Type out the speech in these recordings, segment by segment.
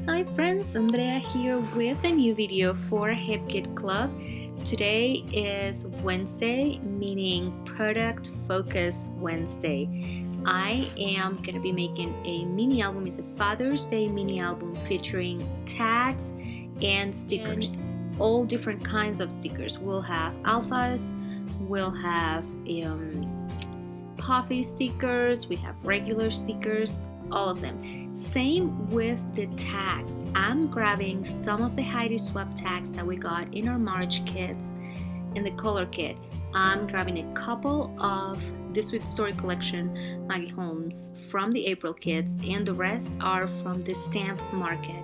Hi friends, Andrea here with a new video for Hip Kit Club. Today is Wednesday, meaning Product Focus Wednesday. I am going to be making a mini album. It's a Father's Day mini album featuring tags and stickers. All different kinds of stickers. We'll have alphas, we'll have puffy stickers, we have regular stickers, all of them. Same with the tags. I'm grabbing some of the Heidi Swap tags that we got in our March kits in the color kit. I'm grabbing a couple of the Sweet Story collection Maggie Holmes from the April kits, and the rest are from the Stamp Market,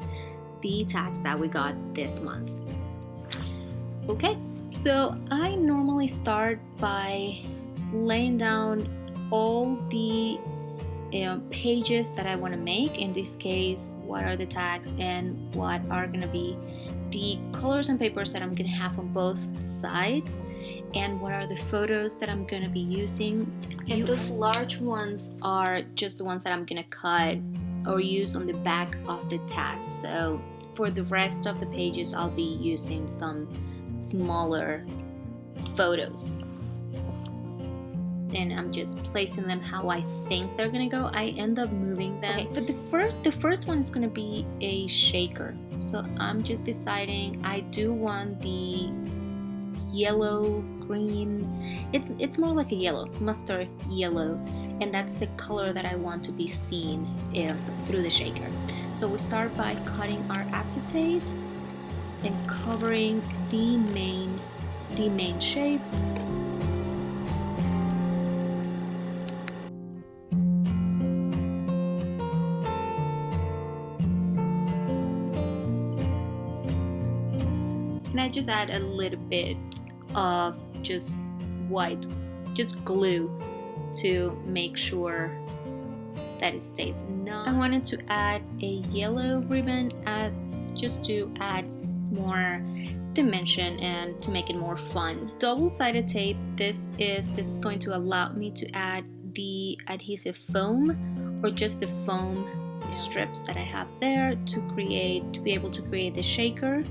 the tags that we got this month. Okay, so I normally start by laying down all the pages that I want to make. In this case, what are the tags and what are going to be the colors and papers that I'm going to have on both sides, and what are the photos that I'm going to be using. And those large ones are just the ones that I'm going to cut or use on the back of the tags. So for the rest of the pages, I'll be using some smaller photos. And I'm just placing them how I think they're gonna go. I end up moving them. Okay, but the first one is gonna be a shaker. So I'm just deciding. I do want the yellow, green. It's more like a yellow, mustard yellow, and that's the color that I want to be seen through the shaker. So we start by cutting our acetate and covering the main shape. And I just add a little bit of just glue to make sure that it stays. I wanted to add a yellow ribbon just to add more dimension and to make it more fun. Double-sided tape. This is going to allow me to add the adhesive foam, or just the foam strips that I have there to be able to create the shaker.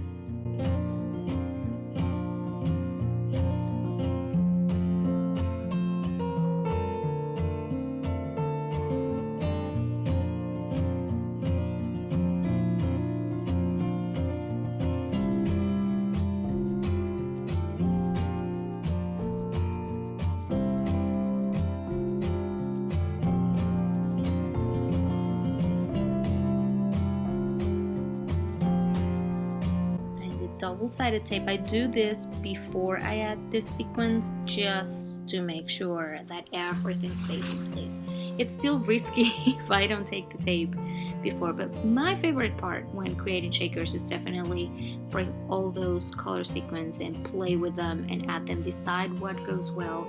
Double-sided tape. I do this before I add this sequin just to make sure that everything stays in place. It's still risky if I don't take the tape before, but my favorite part when creating shakers is definitely bring all those color sequins and play with them and add them, decide what goes well,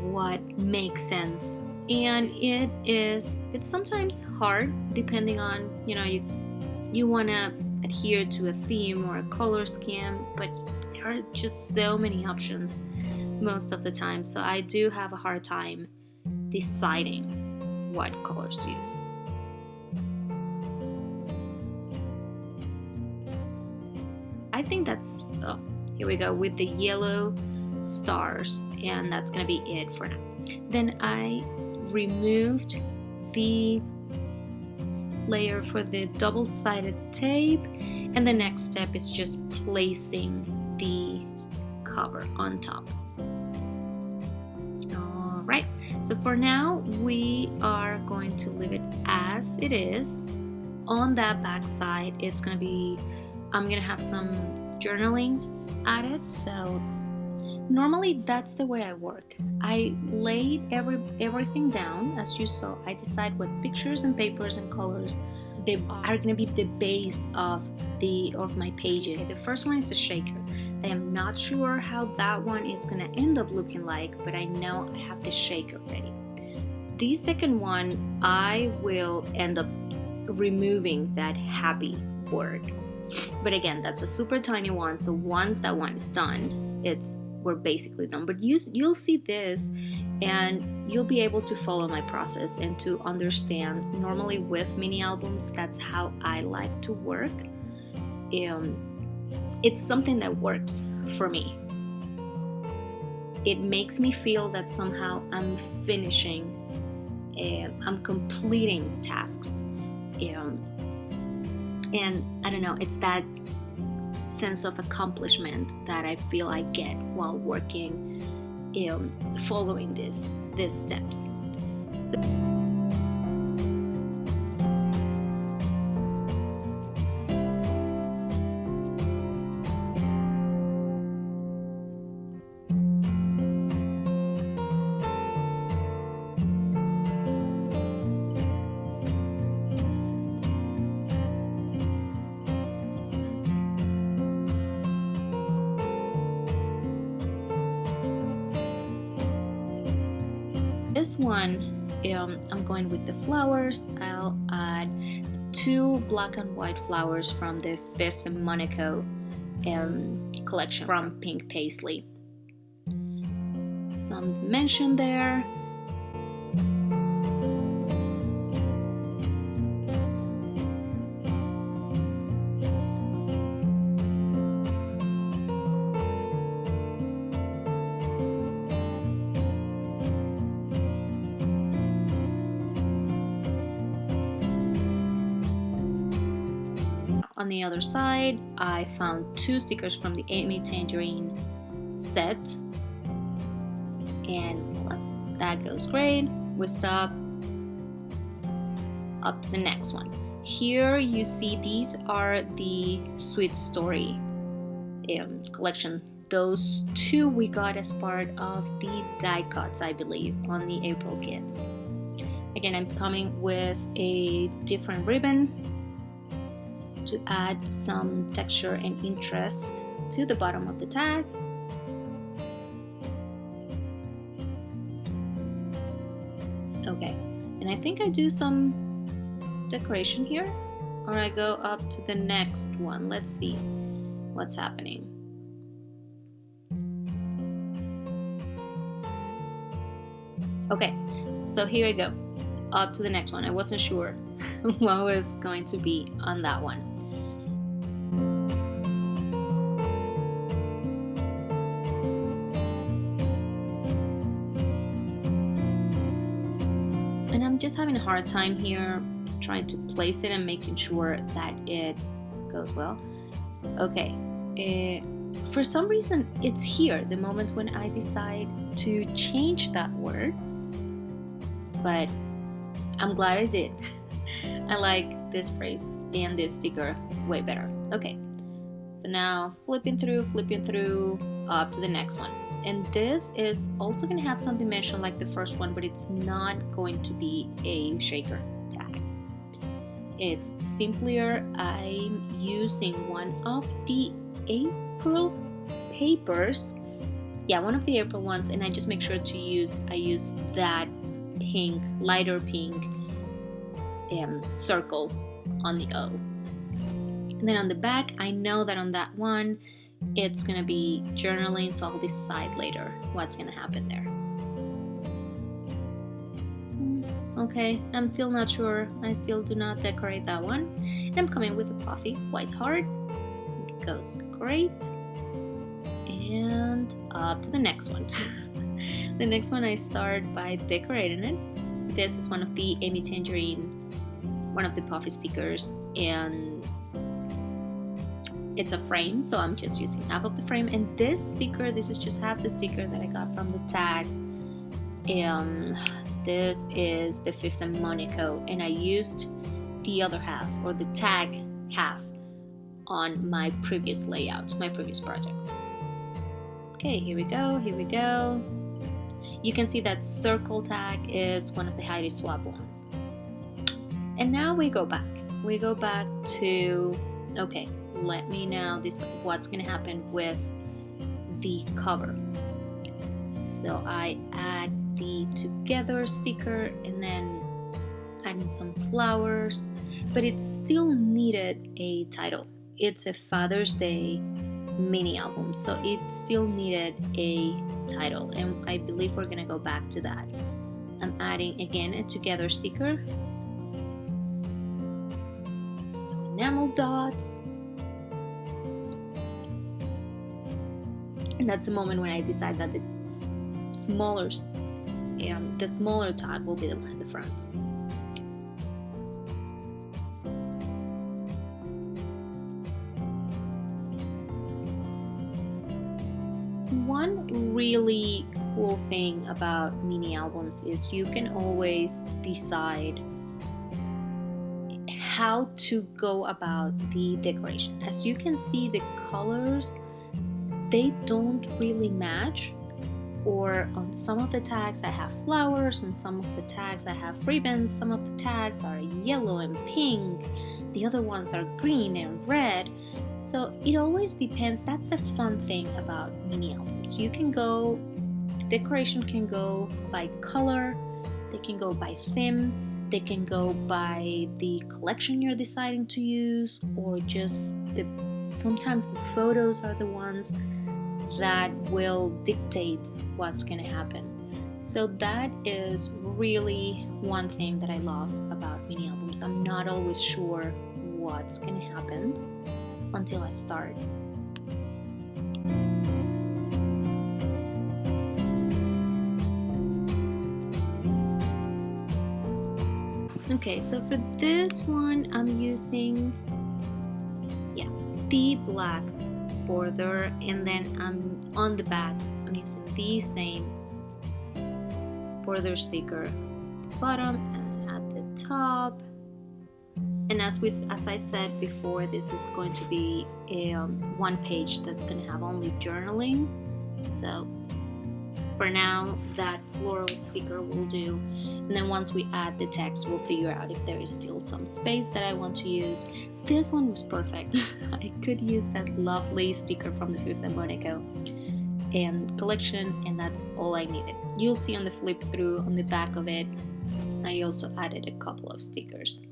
what makes sense. And it's sometimes hard depending on, you want to adhere to a theme or a color scheme, but there are just so many options most of the time, so I do have a hard time deciding what colors to use. I think that's here we go with the yellow stars, and that's gonna be it for now. Then I removed the layer for the double-sided tape, and the next step is just placing the cover on top. Alright, so for now we are going to leave it as it is. On that back side, I'm gonna have some journaling added. So normally that's the way I work. I laid everything down as you saw. I decide what pictures and papers and colors they are going to be the base of my pages. Okay, the first one is a shaker. I am not sure how that one is going to end up looking like, but I know I have the shaker ready. The second one, I will end up removing that happy word. But again, that's a super tiny one, so once that one is done, we're basically done. But you'll see this and you'll be able to follow my process and to understand. Normally with mini albums, that's how I like to work. It's something that works for me. It makes me feel that somehow I'm finishing, I'm completing tasks, and I don't know, it's that sense of accomplishment that I feel I get while working, following these steps. So, this one, I'm going with the flowers. I'll add 2 black and white flowers from the Fifth and Monaco collection from Pink Paisley. Some dimension there. On the other side, I found 2 stickers from the Amy Tangerine set, and that goes great. We stop, up to the next one. Here you see these are the Sweet Story collection. Those 2 we got as part of the die cuts, I believe, on the April kits. Again, I'm coming with a different ribbon to add some texture and interest to the bottom of the tag. Okay, and I think I do some decoration here, or I go up to the next one. Let's see what's happening. Okay, so here I go, up to the next one. I wasn't sure what was going to be on that one. And I'm just having a hard time here trying to place it and making sure that it goes well. Okay, for some reason it's here the moment when I decide to change that word, but I'm glad I did. I like this phrase and this sticker way better. Okay, so now flipping through up to the next one. And this is also going to have some dimension like the first one, but it's not going to be a shaker tag. It's simpler. I'm using one of the April papers. Yeah, one of the April ones, and I just make sure to use that pink, lighter pink circle on the O. And then on the back, I know that on that one it's gonna be journaling, so I'll decide later what's gonna happen there. Okay, I'm still not sure. I still do not decorate that one. And I'm coming with a puffy white heart. I think it goes great. And up to the next one. The next one I start by decorating it. This is one of the Amy Tangerine, one of the puffy stickers, and it's a frame, so I'm just using half of the frame. And this sticker, this is just half the sticker that I got from the tags. And this is the Fifth and Monaco, and I used the other half, or the tag half, on my previous layout, my previous project. Okay, here we go. You can see that circle tag is one of the Heidi Swap ones. And now we go back. We go back to, okay, let me now decide what's gonna happen with the cover. So I add the together sticker and then adding some flowers, but it still needed a title. It's a Father's Day mini album, so it still needed a title, and I believe we're gonna go back to that. I'm adding again a together sticker, some enamel dots, and that's the moment when I decide that the smaller tag will be the one in the front. One really cool thing about mini albums is you can always decide how to go about the decoration. As you can see, the colors, they don't really match, or on some of the tags I have flowers, on some of the tags I have ribbons, some of the tags are yellow and pink, the other ones are green and red. So it always depends. That's the fun thing about mini albums. You can go, the decoration can go by color, they can go by theme, they can go by the collection you're deciding to use, or just sometimes the photos are the ones that will dictate what's going to happen. So that is really one thing that I love about mini albums. I'm not always sure what's going to happen until I start. Okay, so for this one I'm using the black border, and then I'm on the back I'm using the same border sticker at the bottom and at the top. And as I said before, this is going to be a one page that's going to have only journaling. So for now, that floral sticker will do. And then once we add the text, we'll figure out if there is still some space that I want to use. This one was perfect. I could use that lovely sticker from the Fifth and Monaco collection, and that's all I needed. You'll see on the flip through on the back of it, I also added a couple of stickers.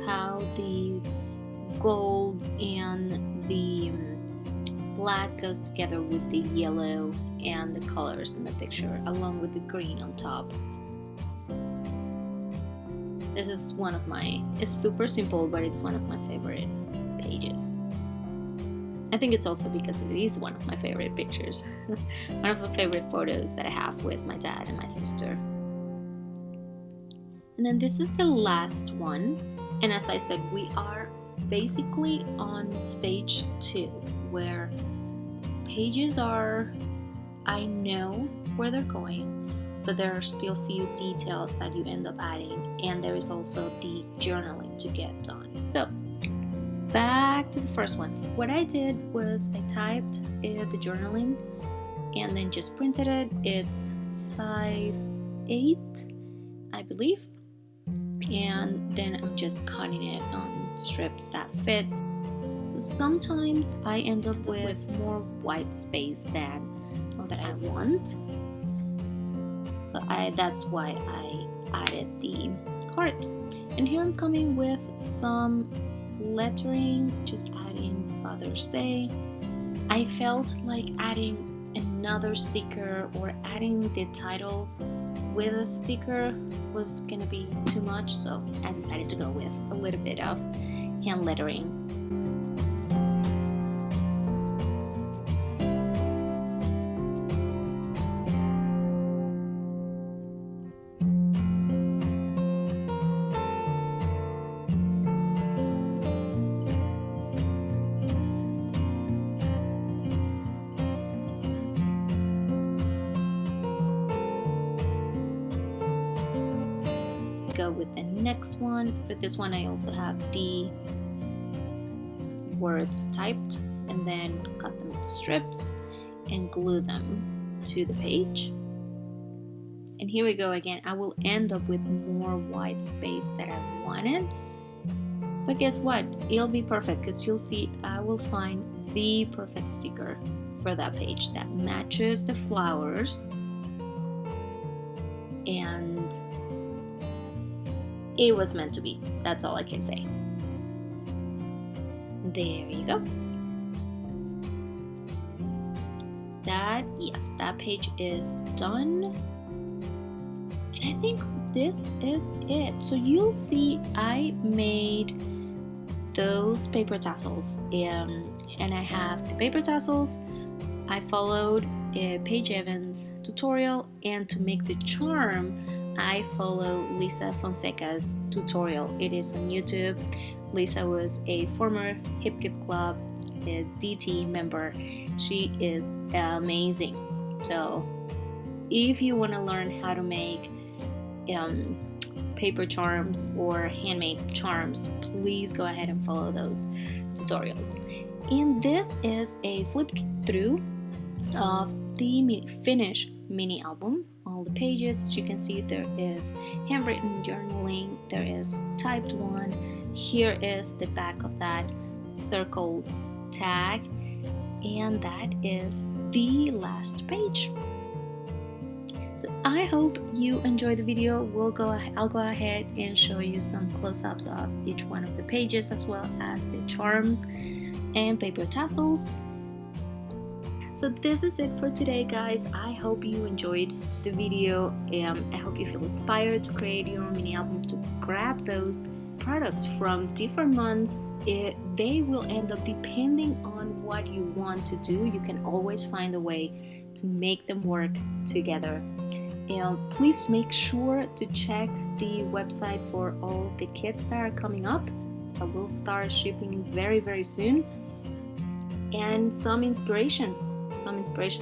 How the gold and the black goes together with the yellow and the colors in the picture, along with the green on top. This is it's super simple, but it's one of my favorite pages. I think it's also because it is one of my favorite pictures. One of my favorite photos that I have with my dad and my sister. And then this is the last one. And as I said, we are basically on stage 2, where pages are, I know where they're going, but there are still few details that you end up adding, and there is also the journaling to get done. So back to the first one. So what I did was I typed the journaling and then just printed it. It's size 8, I believe. And then I'm just cutting it on strips that fit. So sometimes I end up with more white space than that I want. So that's why I added the heart. And here I'm coming with some lettering, just adding Father's Day. I felt like adding another sticker or adding the title with a sticker was gonna be too much, so I decided to go with a little bit of hand lettering. Go with the next one. For this one I also have the words typed, and then cut them into strips and glue them to the page. And here we go again. I will end up with more white space that I wanted, But guess what? It'll be perfect because you'll see I will find the perfect sticker for that page that matches the flowers, and it was meant to be. That's all I can say. There you go. That page is done. And I think this is it. So you'll see I made those paper tassels, and I have the paper tassels. I followed Paige Evans tutorial, and to make the charm I follow Lisa Fonseca's tutorial. It is on YouTube. Lisa was a former Hip Kip Club DT member. She is amazing. So if you want to learn how to make paper charms or handmade charms, please go ahead and follow those tutorials. And this is a flip through of the finished mini album. All the pages, as you can see, there is handwritten journaling, there is typed one. Here is the back of that circled tag, and that is the last page. So I hope you enjoyed the video. I'll go ahead and show you some close-ups of each one of the pages, as well as the charms and paper tassels. So this is it for today, guys. I hope you enjoyed the video, and I hope you feel inspired to create your own mini album, to grab those products from different months. They will end up, depending on what you want to do, you can always find a way to make them work together. And please make sure to check the website for all the kits that are coming up. I will start shipping very, very soon. And some inspiration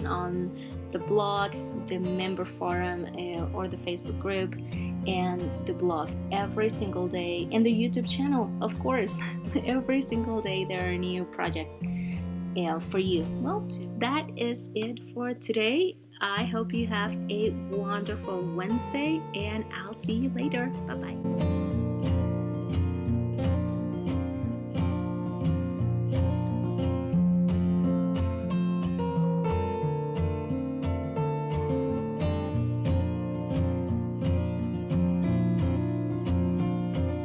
on the blog, the member forum, or the Facebook group, and the blog every single day, and the YouTube channel, of course. Every single day there are new projects for you. Well, that is it for today. I hope you have a wonderful Wednesday, and I'll see you later. Bye-bye.